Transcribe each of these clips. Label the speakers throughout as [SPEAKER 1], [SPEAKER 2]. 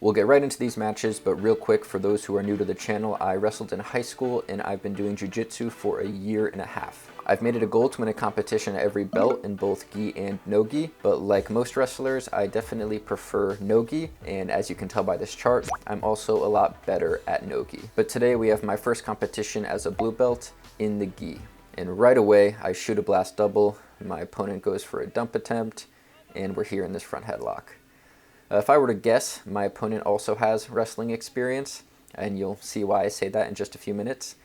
[SPEAKER 1] We'll get right into these matches, but real quick, for those who are new to the channel, I wrestled in high school and I've been doing jiu-jitsu for a year and a half. I've made it a goal to win a competition at every belt in both gi and no gi, but like most wrestlers, I definitely prefer no gi, and as you can tell by this chart, I'm also a lot better at no gi. But today we have my first competition as a blue belt in the gi. And right away, I shoot a blast double, my opponent goes for a dump attempt, and we're here in this front headlock. If I were to guess, my opponent also has wrestling experience, and you'll see why I say that in just a few minutes.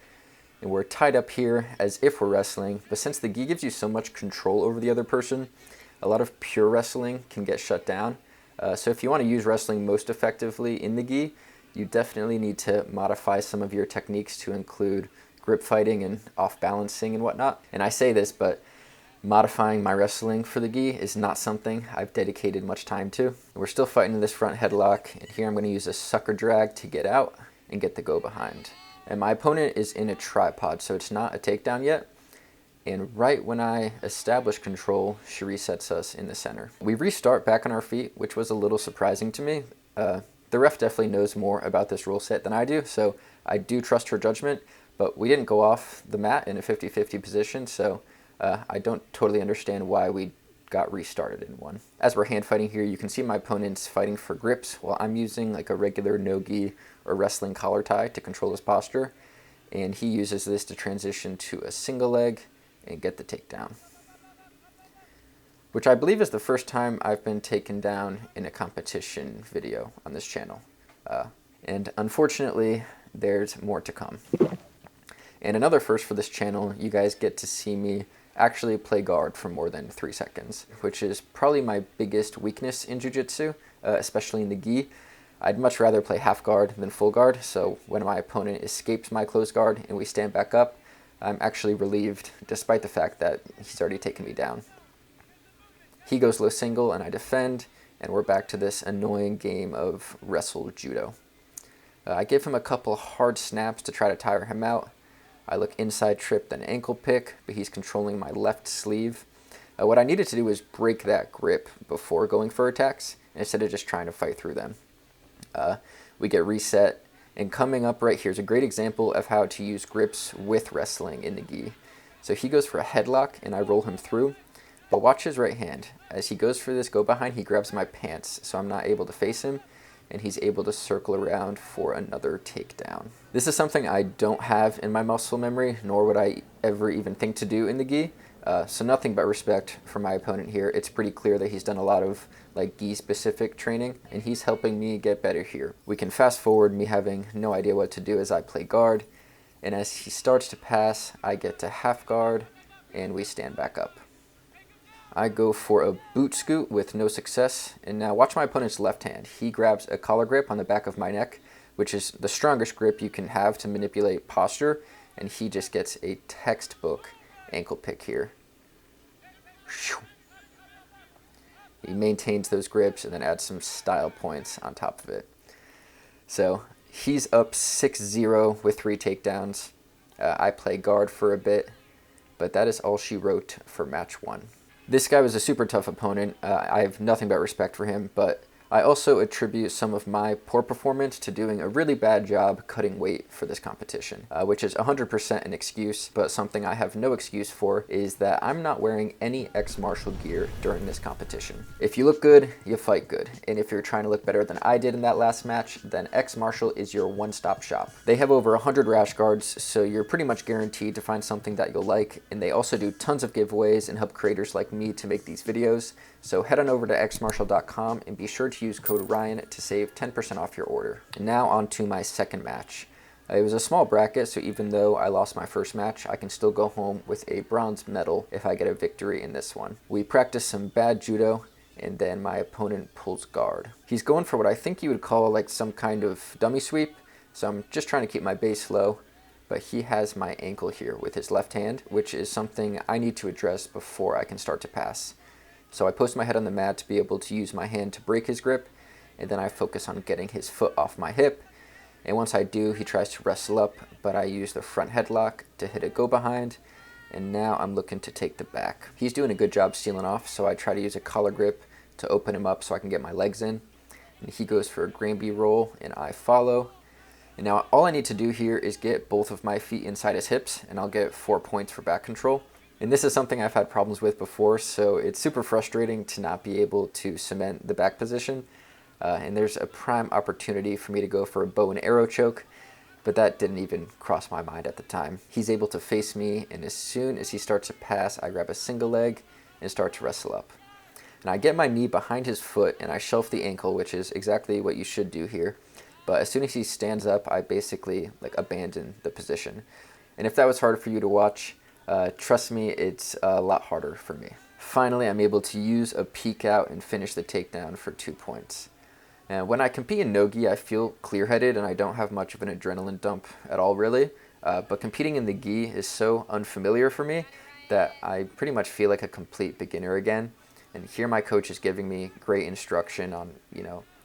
[SPEAKER 1] And we're tied up here as if we're wrestling, but since the gi gives you so much control over the other person, a lot of pure wrestling can get shut down. So if you want to use wrestling most effectively in the gi, you definitely need to modify some of your techniques to include grip fighting and off balancing and whatnot. And I say this, but modifying my wrestling for the gi is not something I've dedicated much time to. We're still fighting in this front headlock, and here I'm going to use a sucker drag to get out and get the go behind. And my opponent is in a tripod, so it's not a takedown yet. And right when I establish control, she resets us in the center. We restart back on our feet, which was a little surprising to me. The ref definitely knows more about this rule set than I do, so I do trust her judgment, but we didn't go off the mat in a 50-50 position, so I don't totally understand why we got restarted in one. As we're hand fighting here, you can see my opponent's fighting for grips while I'm using like a regular no-gi or wrestling collar tie to control his posture. And he uses this to transition to a single leg and get the takedown, which I believe is the first time I've been taken down in a competition video on this channel. And unfortunately, there's more to come. And another first for this channel, you guys get to see me actually play guard for more than 3 seconds, which is probably my biggest weakness in jiu-jitsu, especially in the gi. I'd much rather play half guard than full guard, so when my opponent escapes my close guard and we stand back up, I'm actually relieved, despite the fact that he's already taken me down. He goes low single and I defend, and we're back to this annoying game of wrestle judo. I give him a couple hard snaps to try to tire him out. I look inside trip, then ankle pick, but he's controlling my left sleeve. What I needed to do was break that grip before going for attacks, instead of just trying to fight through them. We get reset, and coming up right here is a great example of how to use grips with wrestling in the gi. So he goes for a headlock, and I roll him through, but watch his right hand. As he goes for this go behind, he grabs my pants, so I'm not able to face him, and he's able to circle around for another takedown. This is something I don't have in my muscle memory, nor would I ever even think to do in the gi. So nothing but respect for my opponent here. It's pretty clear that he's done a lot of like gi specific training, and he's helping me get better here. We can fast forward me having no idea what to do as I play guard, and as he starts to pass, I get to half guard and we stand back up. I go for a boot scoot with no success, and now watch my opponent's left hand. He grabs a collar grip on the back of my neck, which is the strongest grip you can have to manipulate posture, and he just gets a textbook ankle pick here. He maintains those grips and then adds some style points on top of it. So he's up 6-0 with 3 takedowns. I play guard for a bit, but that is all she wrote for match 1. This guy was a super tough opponent. I have nothing but respect for him, but I also attribute some of my poor performance to doing a really bad job cutting weight for this competition, which is 100% an excuse, but something I have no excuse for is that I'm not wearing any ex-martial gear during this competition. If you look good, you fight good, and if you're trying to look better than I did in that last match, then ex-martial is your one-stop shop. They have over 100 rash guards, so you're pretty much guaranteed to find something that you'll like, and they also do tons of giveaways and help creators like me to make these videos. So head on over to xmartial.com and be sure to use code Ryan to save 10% off your order. And now on to my second match. It was a small bracket, so even though I lost my first match, I can still go home with a bronze medal if I get a victory in this one. We practiced some bad judo, and then my opponent pulls guard. He's going for what I think you would call like some kind of dummy sweep, so I'm just trying to keep my base low, but he has my ankle here with his left hand, which is something I need to address before I can start to pass. So I post my head on the mat to be able to use my hand to break his grip, and then I focus on getting his foot off my hip. And once I do, he tries to wrestle up, but I use the front headlock to hit a go behind, and now I'm looking to take the back. He's doing a good job sealing off, so I try to use a collar grip to open him up so I can get my legs in. and he goes for a Granby roll, and I follow. And now all I need to do here is get both of my feet inside his hips, and I'll get 4 points for back control. And this is something I've had problems with before, so it's super frustrating to not be able to cement the back position. And there's a prime opportunity for me to go for a bow and arrow choke, but that didn't even cross my mind at the time. He's able to face me, and as soon as he starts to pass, I grab a single leg and start to wrestle up. And I get my knee behind his foot, and I shelf the ankle, which is exactly what you should do here. But as soon as he stands up, I basically abandon the position. And if that was hard for you to watch, trust me, it's a lot harder for me. Finally, I'm able to use a peek out and finish the takedown for 2 points. And when I compete in no-gi, I feel clear-headed and I don't have much of an adrenaline dump at all, really. But competing in the gi is so unfamiliar for me that I pretty much feel like a complete beginner again. And here my coach is giving me great instruction on,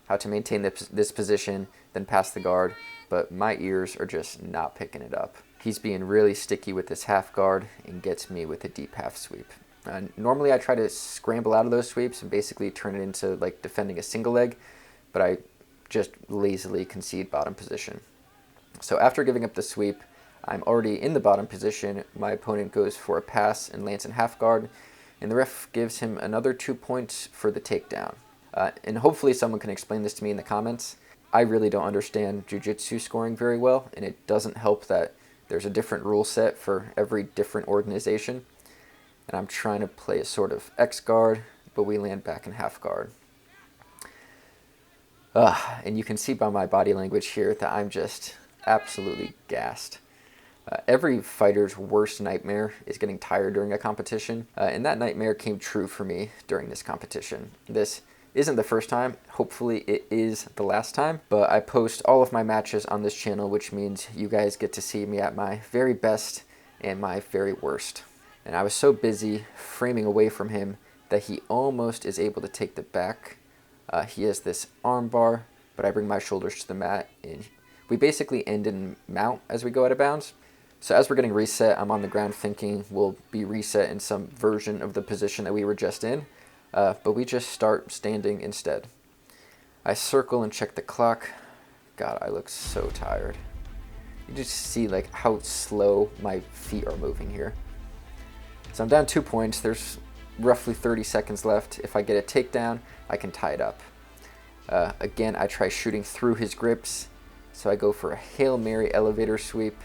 [SPEAKER 1] how to maintain this position, then pass the guard, but my ears are just not picking it up. He's being really sticky with this half guard and gets me with a deep half sweep. Normally I try to scramble out of those sweeps and basically turn it into defending a single leg, but I just lazily concede bottom position. So after giving up the sweep, I'm already in the bottom position. My opponent goes for a pass and lands in half guard, and the ref gives him another 2 points for the takedown. And hopefully someone can explain this to me in the comments. I really don't understand jiu-jitsu scoring very well, and it doesn't help that there's a different rule set for every different organization. And I'm trying to play a sort of X guard, but we land back in half guard. And you can see by my body language here that I'm just absolutely gassed. Every fighter's worst nightmare is getting tired during a competition, and that nightmare came true for me during this competition. This isn't the first time, hopefully it is the last time, but I post all of my matches on this channel, which means you guys get to see me at my very best and my very worst. And I was so busy framing away from him that he almost is able to take the back. He has this arm bar, but I bring my shoulders to the mat, and we basically end in mount as we go out of bounds. So as we're getting reset, I'm on the ground thinking we'll be reset in some version of the position that we were just in, but we just start standing instead. I circle and check the clock. God, I look so tired. You just see how slow my feet are moving here. So I'm down 2 points. There's roughly 30 seconds left. If I get a takedown, I can tie it up. Again, I try shooting through his grips. So I go for a Hail Mary elevator sweep,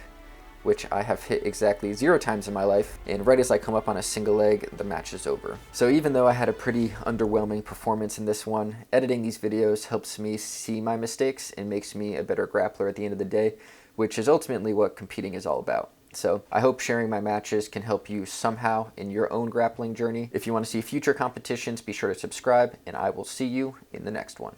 [SPEAKER 1] which I have hit exactly 0 times in my life. And right as I come up on a single leg, the match is over. So even though I had a pretty underwhelming performance in this one, editing these videos helps me see my mistakes and makes me a better grappler at the end of the day, which is ultimately what competing is all about. So I hope sharing my matches can help you somehow in your own grappling journey. If you want to see future competitions, be sure to subscribe, and I will see you in the next one.